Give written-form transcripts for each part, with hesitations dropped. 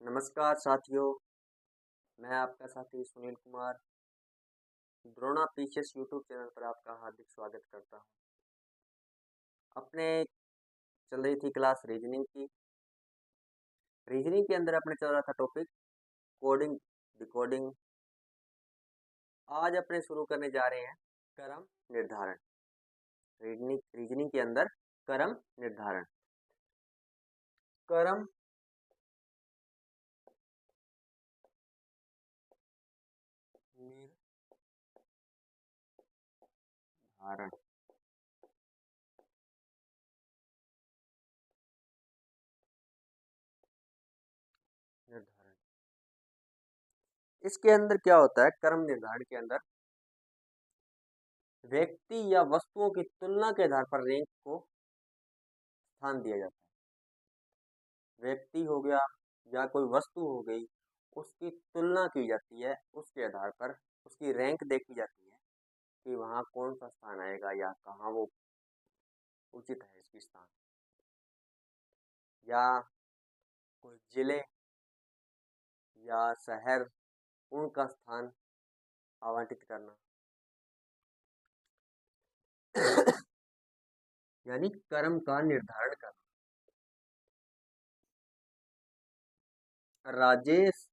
नमस्कार साथियों, मैं आपका साथी Sunil Kumar Drona PCS YouTube channel पर आपका हार्दिक स्वागत करता हूं। अपने चल रही थी क्लास रीजनिंग की। रीजनिंग के अंदर अपने चल रहा था टॉपिक कोडिंग डिकोडिंग। आज अपने शुरू करने जा रहे हैं क्रम निर्धारण। रीजनिंग के अंदर क्रम निर्धारण। क्रम निर्धारण निर्धारण इसके अंदर क्या होता है? क्रम निर्धारण के अंदर व्यक्ति या वस्तुओं की तुलना के आधार पर रैंक को स्थान दिया जाता है। व्यक्ति हो गया या कोई वस्तु हो गई, उसकी तुलना की जाती है। उसके आधार पर उसकी रैंक देखी जाती है कि वहाँ कौन सा स्थान आएगा या कहाँ वो उचित है इसकी स्थान। या कोई जिले या शहर, उनका स्थान आवंटित करना यानी क्रम का निर्धारण करना। राजेश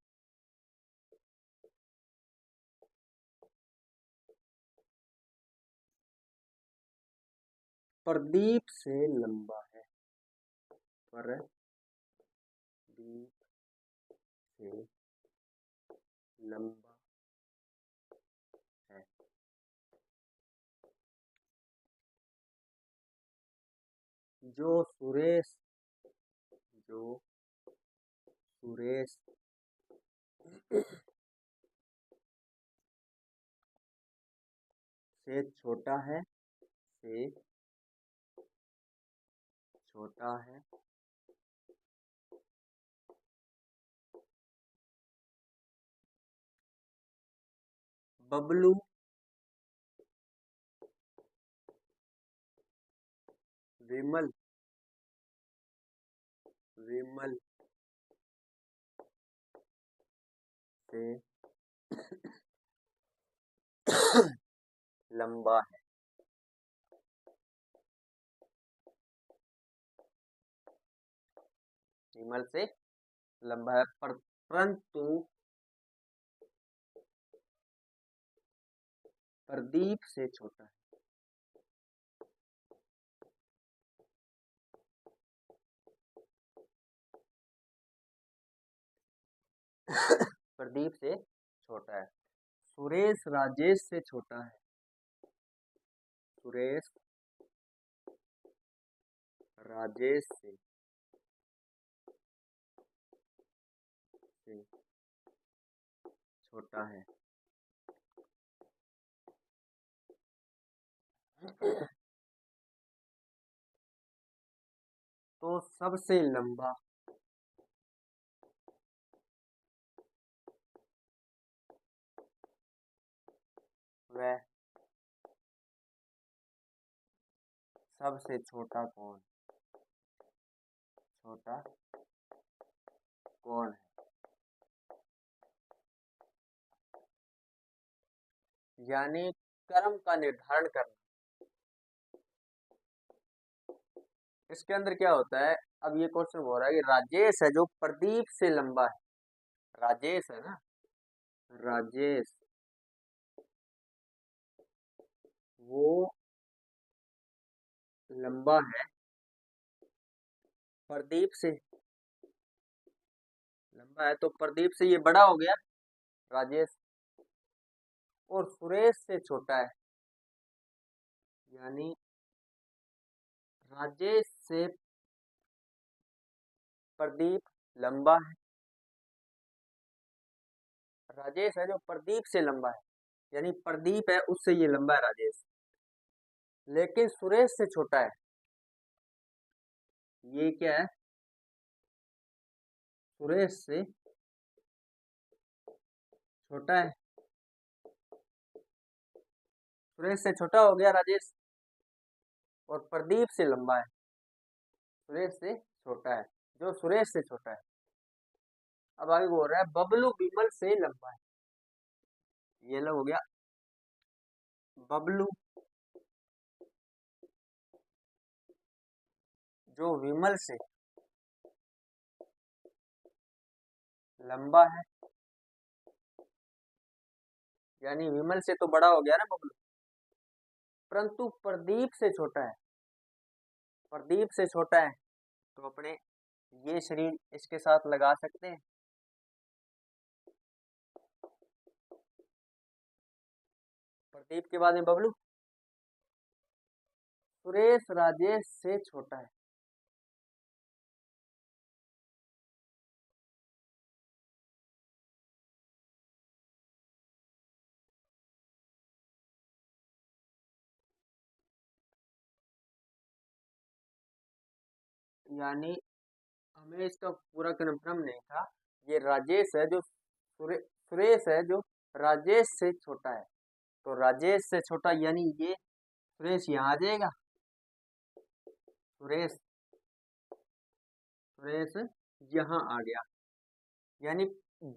प्रदीप से लंबा है। प्रदीप से लंबा है। जो सुरेश से छोटा है बबलू विमल से लंबा है। विमल से लंबा है परंतु प्रदीप से छोटा है। प्रदीप से छोटा है। सुरेश राजेश से छोटा है। सुरेश राजेश से छोटा है। तो सबसे लंबा वह सबसे छोटा कौन है? यानी क्रम का निर्धारण करना। इसके अंदर क्या होता है? अब ये क्वेश्चन हो रहा है कि राजेश है जो प्रदीप से लंबा है। राजेश है ना, राजेश वो लंबा है प्रदीप से लंबा है, तो प्रदीप से ये बड़ा हो गया राजेश, और सुरेश से छोटा है। यानी राजेश से प्रदीप लंबा है। राजेश है जो प्रदीप से लंबा है, यानी प्रदीप है उससे ये लंबा है राजेश, लेकिन सुरेश से छोटा है। ये क्या है? सुरेश से छोटा है। सुरेश से छोटा हो गया राजेश, और प्रदीप से लंबा है। सुरेश से छोटा है, जो सुरेश से छोटा है। अब आगे बोल रहा है बबलू विमल से लंबा है। ये लो हो गया, बबलू जो विमल से लंबा है, यानी विमल से तो बड़ा हो गया ना बबलू, परंतु प्रदीप से छोटा है। प्रदीप से छोटा है तो अपने ये शरीर इसके साथ लगा सकते हैं। प्रदीप के बाद में बबलू। सुरेश राजेश से छोटा है। यानी हमें इसका पूरा कन्फर्म नहीं था। ये राजेश है जो सुरेश है जो राजेश से छोटा है, तो राजेश से छोटा यानी ये सुरेश यहाँ आ जाएगा। सुरेश सुरेश यहाँ आ गया, यानी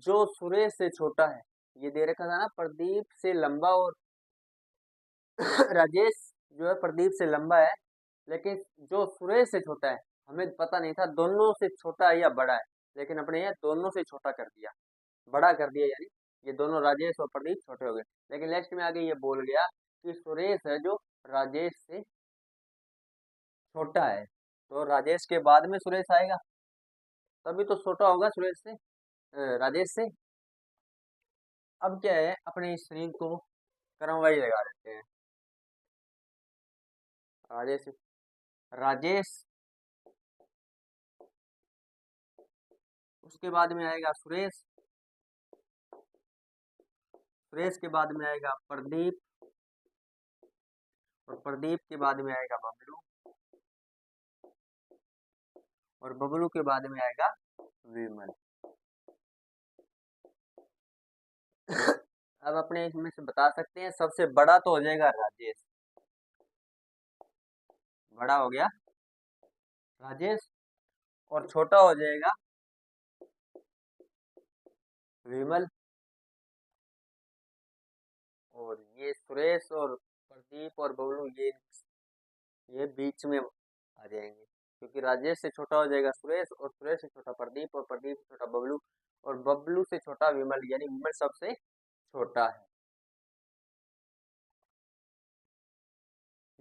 जो सुरेश से छोटा है, ये दे रखा था ना प्रदीप से लंबा, और राजेश जो है प्रदीप से लंबा है, लेकिन जो सुरेश से छोटा है हमें पता नहीं था दोनों से छोटा है या बड़ा है, लेकिन अपने ये दोनों से छोटा कर दिया, बड़ा कर दिया, यानी ये दोनों राजेश और प्रदीप छोटे हो गए। लेकिन नेक्स्ट में आगे ये बोल गया कि सुरेश है जो राजेश से छोटा है, तो राजेश के बाद में सुरेश आएगा, तभी तो छोटा होगा सुरेश से, राजेश से। अब क्या है, अपने इस शरीर को क्रमवाइज लगा देते हैं। राजेश राजेश, उसके बाद में आएगा सुरेश, सुरेश के बाद में आएगा प्रदीप, और प्रदीप के बाद में आएगा बबलू, और बबलू के बाद में आएगा विमल। अब अपने इसमें से बता सकते हैं सबसे बड़ा तो हो जाएगा राजेश, बड़ा हो गया राजेश, और छोटा हो जाएगा विमल, और ये सुरेश और प्रदीप और बबलू ये बीच में आ जाएंगे, क्योंकि राजेश से छोटा हो जाएगा सुरेश, और सुरेश से छोटा प्रदीप, और प्रदीप से छोटा बबलू, और बबलू से छोटा विमल, यानी विमल सबसे छोटा है।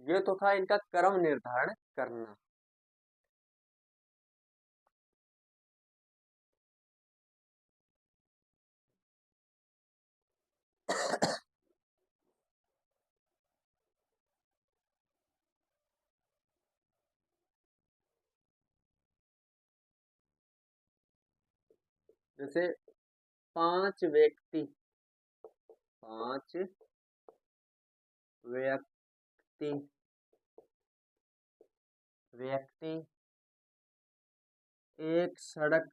ये तो था इनका क्रम निर्धारण करना। जैसे पांच व्यक्ति, पांच व्यक्ति व्यक्ति एक सड़क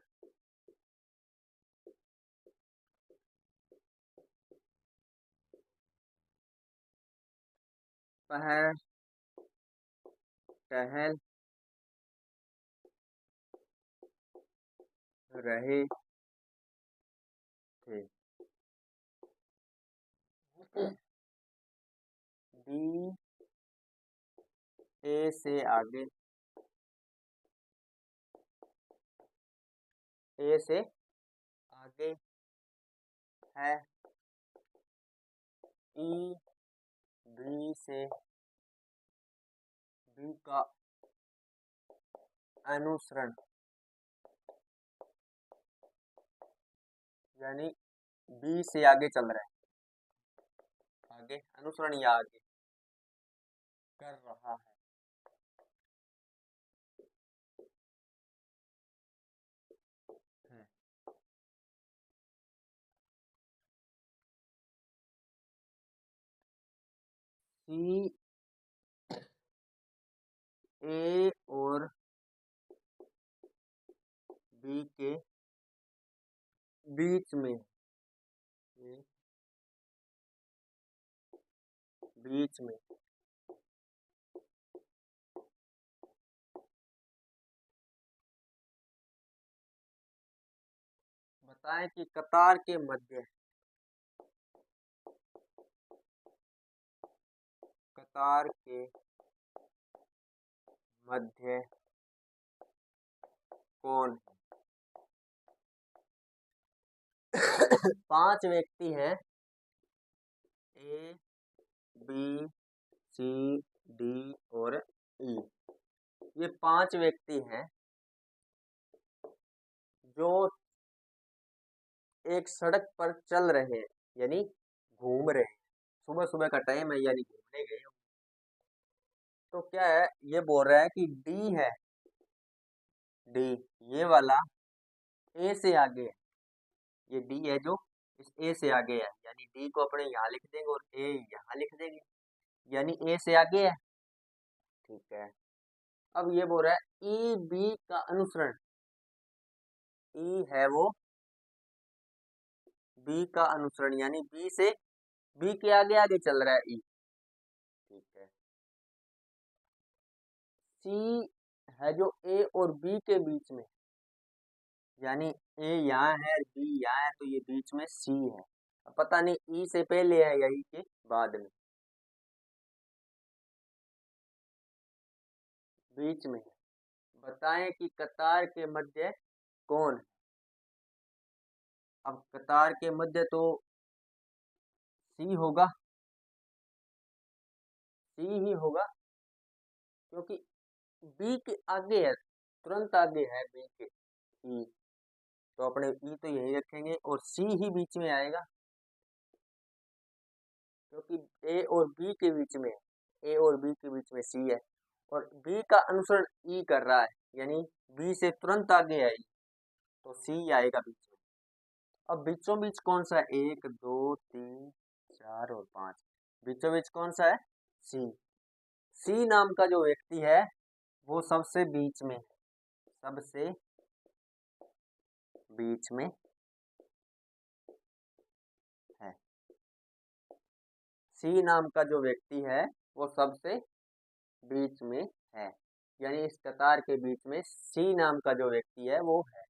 पर टहल रहे थे। बी ए से आगे, ए से आगे है, ई बी से बी का अनुसरण, यानी बी से आगे चल रहा है, आगे अनुसरण या आगे कर रहा है। सी ए और बी के बीच में, के बीच में बताएं कि कतार के मध्य, कतार के मध्य कौन है? 5 व्यक्ति हैं, ए बी सी डी और ई। ये 5 व्यक्ति हैं जो एक सड़क पर चल रहे हैं, यानी घूम रहे हैं। सुबह सुबह का टाइम है, यानी घूमने गए हैं। तो क्या है, ये बोल रहा है कि डी है, डी ये वाला ए से आगे है। ये डी है जो इस ए से आगे है, यानी डी को अपने यहाँ लिख देंगे और ए यहाँ लिख देंगे, यानी ए से आगे है। ठीक है, अब ये बोल रहा है ई बी का अनुसरण, ई है वो बी का अनुसरण, यानी बी से बी के आगे आगे चल रहा है ई। ठीक है, सी है जो ए और बी के बीच में, यानी ए यहाँ है बी यहाँ है, तो ये बीच में सी है। अब पता नहीं ई से पहले है या ई के बाद में, बीच में है। बताएं कि कतार के मध्य कौन है? अब कतार के मध्य तो सी होगा, सी ही होगा, क्योंकि बी के आगे है, तुरंत आगे है बी के ई, तो अपने ई तो यही रखेंगे और सी ही बीच में आएगा, क्योंकि ए और बी के बीच में है, ए और बी के बीच में सी है और बी का अनुसरण ई कर रहा है, यानी बी से तुरंत आगे है ई, तो सी आएगा बीच में। अब बीचों बीच कौन सा है? 1 2 3 4 और 5, बीचों बीच कौन सा है? सी। सी नाम का जो व्यक्ति है वो सबसे बीच में है, सबसे बीच में है। सी नाम का जो व्यक्ति है वो सबसे बीच में है, यानी इस कतार के बीच में सी नाम का जो व्यक्ति है वो है।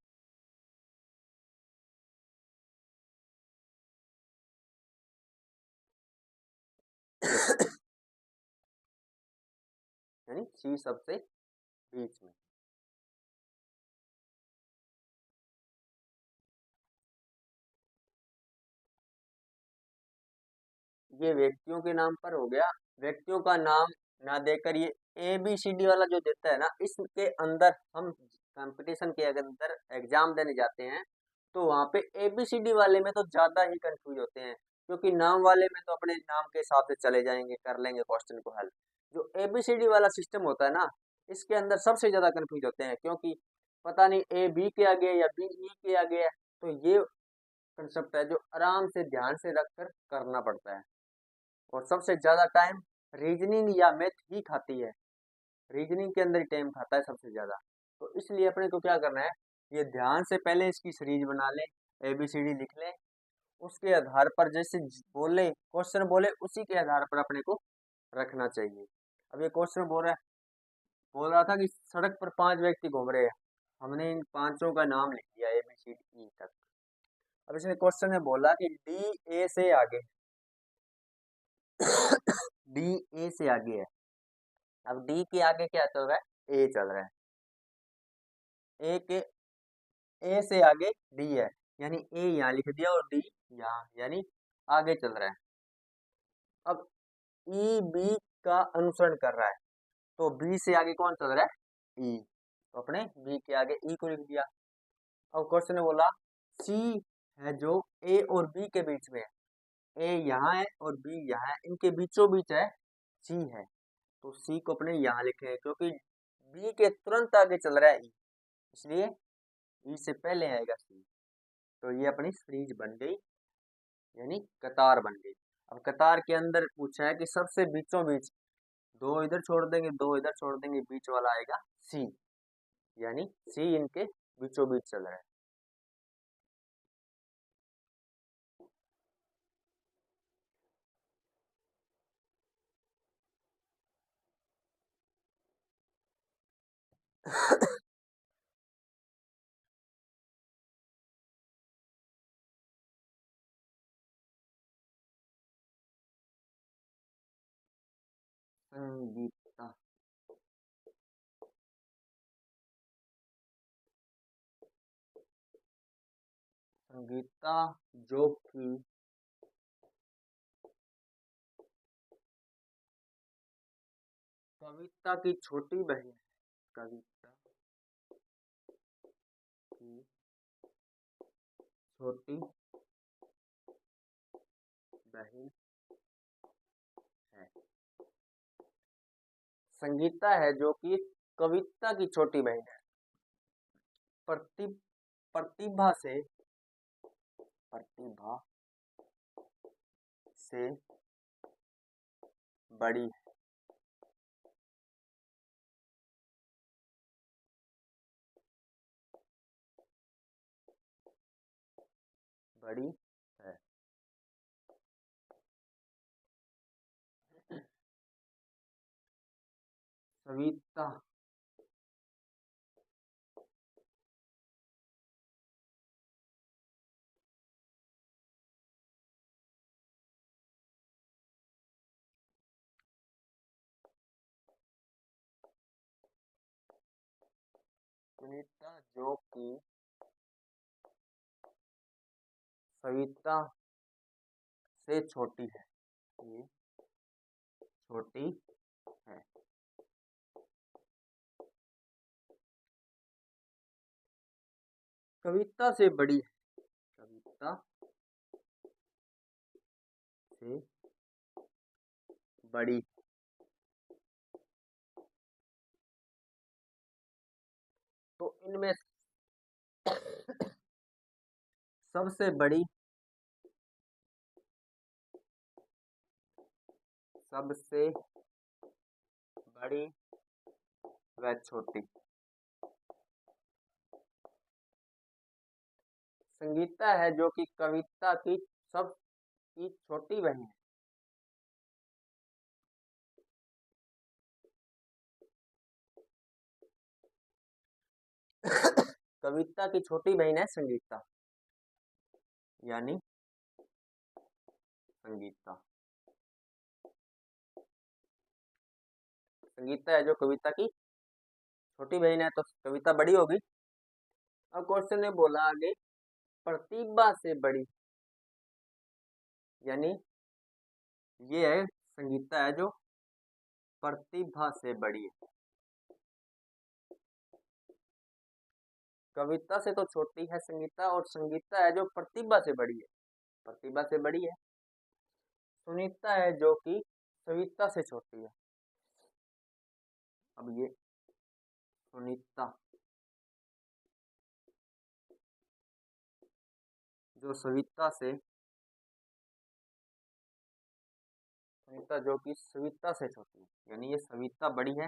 यानी सी सबसे बीच में। ये व्यक्तियों के नाम पर हो गया। व्यक्तियों का नाम ना देकर ये ए बी सी डी वाला जो देता है ना, इसके अंदर हम कंपटीशन के अंदर एग्जाम देने जाते हैं तो वहाँ पे ए बी सी डी वाले में तो ज्यादा ही कंफ्यूज होते हैं, क्योंकि नाम वाले में तो अपने नाम के हिसाब से चले जाएंगे, कर लेंगे क्वेश्चन को हल। जो ए बी सी डी वाला सिस्टम होता है ना, इसके अंदर सबसे ज्यादा कंफ्यूज होते हैं, क्योंकि पता नहीं ए बी के आगे है या बी ई के आगे है। तो ये कंसेप्ट है जो आराम से ध्यान से रखकर करना पड़ता है, और सबसे ज्यादा टाइम रीजनिंग या मैथ ही खाती है, रीजनिंग के अंदर ही टाइम खाता है सबसे ज्यादा। तो इसलिए अपने को क्या करना है, ये ध्यान से पहले इसकी सीरीज बना ले, ABCD लिख ले, उसके आधार पर जैसे बोले क्वेश्चन बोले उसी के आधार पर अपने को रखना चाहिए। अब ये क्वेश्चन बोल रहा था कि सड़क पर 5 व्यक्ति घूम रहे हैं, हमने इन पांचों का नाम लिख दिया ABCD तक। अब इसने क्वेश्चन में बोला कि डी ए से आगे, डी ए से आगे है। अब डी के आगे क्या चल रहा है? ए चल रहा है। ए के ए से आगे डी है, यानी ए यहाँ लिख दिया और डी यहाँ, यानी आगे चल रहा है। अब ई बी का अनुसरण कर रहा है, तो बी से आगे कौन चल रहा है? ई, तो अपने बी के आगे ई को लिख दिया। अब क्वेश्चन ने बोला सी है जो ए और बी के बीच में है, ए यहाँ है और बी यहाँ है, इनके बीचों बीच है सी है, तो सी को अपने यहाँ लिखे, क्योंकि बी के तुरंत आगे चल रहा है ई, इसलिए ई से पहले आएगा सी। तो ये अपनी सीरीज बन गई, यानी कतार बन गई। अब कतार के अंदर पूछा है कि सबसे बीचों बीच, दो इधर छोड़ देंगे दो इधर छोड़ देंगे, बीच वाला आएगा सी, यानी सी इनके बीचों बीच चल रहा है। संगीता। संगीता जो कि कविता की छोटी बहन है। कविता की छोटी बहन है। संगीता है जो कि कविता की छोटी बहन है। प्रति प्रतिभा से बड़ी है। बड़ी है। सविता सुनीता जो कि सविता से छोटी है। ये छोटी है। कविता से बड़ी है। कविता से बड़ी। तो इनमें सबसे बड़ी व छोटी संगीता है जो कि कविता की सबकी छोटी बहन है। कविता की छोटी बहन है संगीता, यानी संगीता है जो कविता की छोटी बहन है, तो कविता बड़ी होगी। अब क्वेश्चन ने बोला आगे प्रतिभा से बड़ी, यानी ये है संगीता है जो प्रतिभा से बड़ी है। कविता से तो छोटी है संगीता, और संगीता है जो प्रतिभा से बड़ी है। प्रतिभा से बड़ी है। सुनीता है जो कि सविता से छोटी है। अब ये सुनीता जो सुनीता जो कि सविता से छोटी है, यानी ये सविता बड़ी है,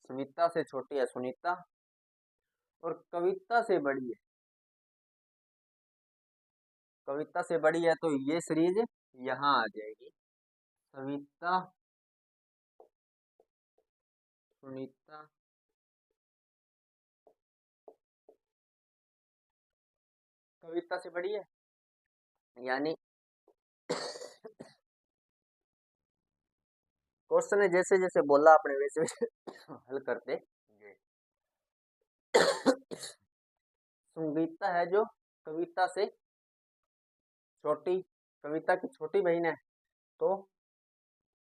सविता से छोटी है सुनीता, और कविता से बड़ी है। कविता से बड़ी है तो ये सीरीज यहाँ आ जाएगी। सविता सुनीता कविता से बड़ी है, यानी क्वेश्चन ने जैसे जैसे बोला आपने वैसे वैसे हल करते गए। संगीता है जो कविता से छोटी, कविता की छोटी बहन है, तो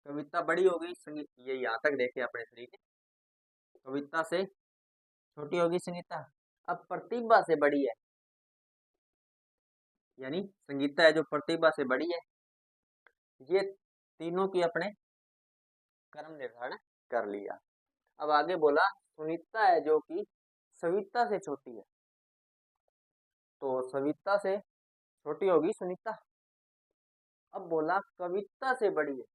कविता बड़ी होगी। संगीत ये यहाँ तक देखे अपने तरीके, कविता से छोटी होगी संगीता। अब प्रतिभा से बड़ी है, यानी संगीता है जो प्रतिभा से बड़ी है। ये तीनों की अपने क्रम निर्धारण कर लिया। अब आगे बोला सुनीता है जो कि सविता से छोटी है, तो सविता से छोटी होगी सुनीता। अब बोला कविता से बड़ी है,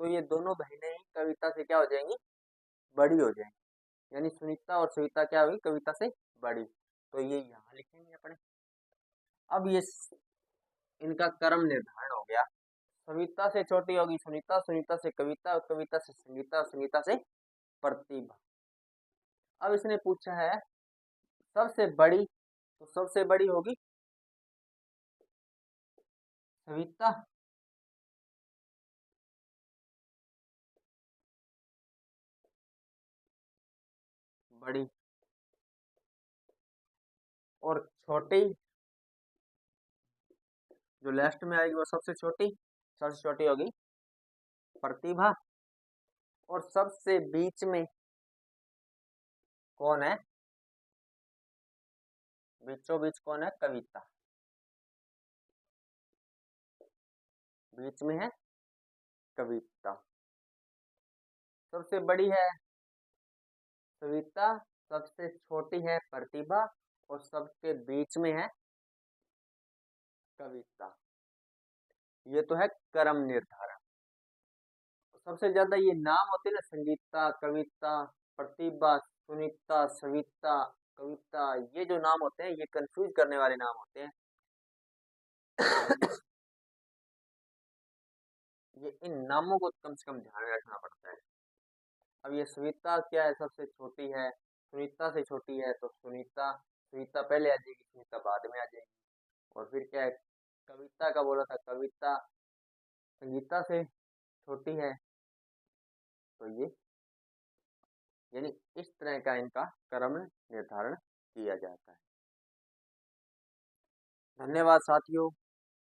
तो ये दोनों बहनें ही कविता से क्या हो जाएंगी, बड़ी हो जाएंगी, यानी सुनीता और सविता क्या होगी, कविता से बड़ी। तो ये यहाँ लिखेंगे अपने। अब ये इनका क्रम निर्धारण हो गया। सविता से छोटी होगी सुनीता, सुनीता से कविता, और कविता से संगीता, और संगीता से प्रतिभा। अब इसने पूछा है सबसे बड़ी, तो सबसे बड़ी होगी सविता, बड़ी, और छोटी जो लास्ट में आएगी वो सबसे छोटी होगी प्रतिभा, और सबसे बीच में कौन है? बीचों बीच कौन है? कविता। बीच में है कविता। सबसे बड़ी है सविता, सबसे छोटी है प्रतिभा, और सबके बीच में है कविता। ये तो है क्रम निर्धारण। सबसे ज्यादा ये नाम होते हैं ना, संगीता, कविता, प्रतिभा, सुनीता, सविता, कविता, ये जो नाम होते हैं ये कंफ्यूज करने वाले नाम होते हैं। ये इन नामों को कम से कम ध्यान में रखना पड़ता है। अब ये सविता क्या है? सबसे छोटी है। सुनीता से छोटी है तो सुनीता, सुनीता पहले आ जाएगी, सुनीता बाद में आ जाएगी। और फिर क्या है? कविता का बोला था, कविता संगीता से छोटी है, तो ये यानी इस तरह का इनका क्रम निर्धारण किया जाता है। धन्यवाद साथियों।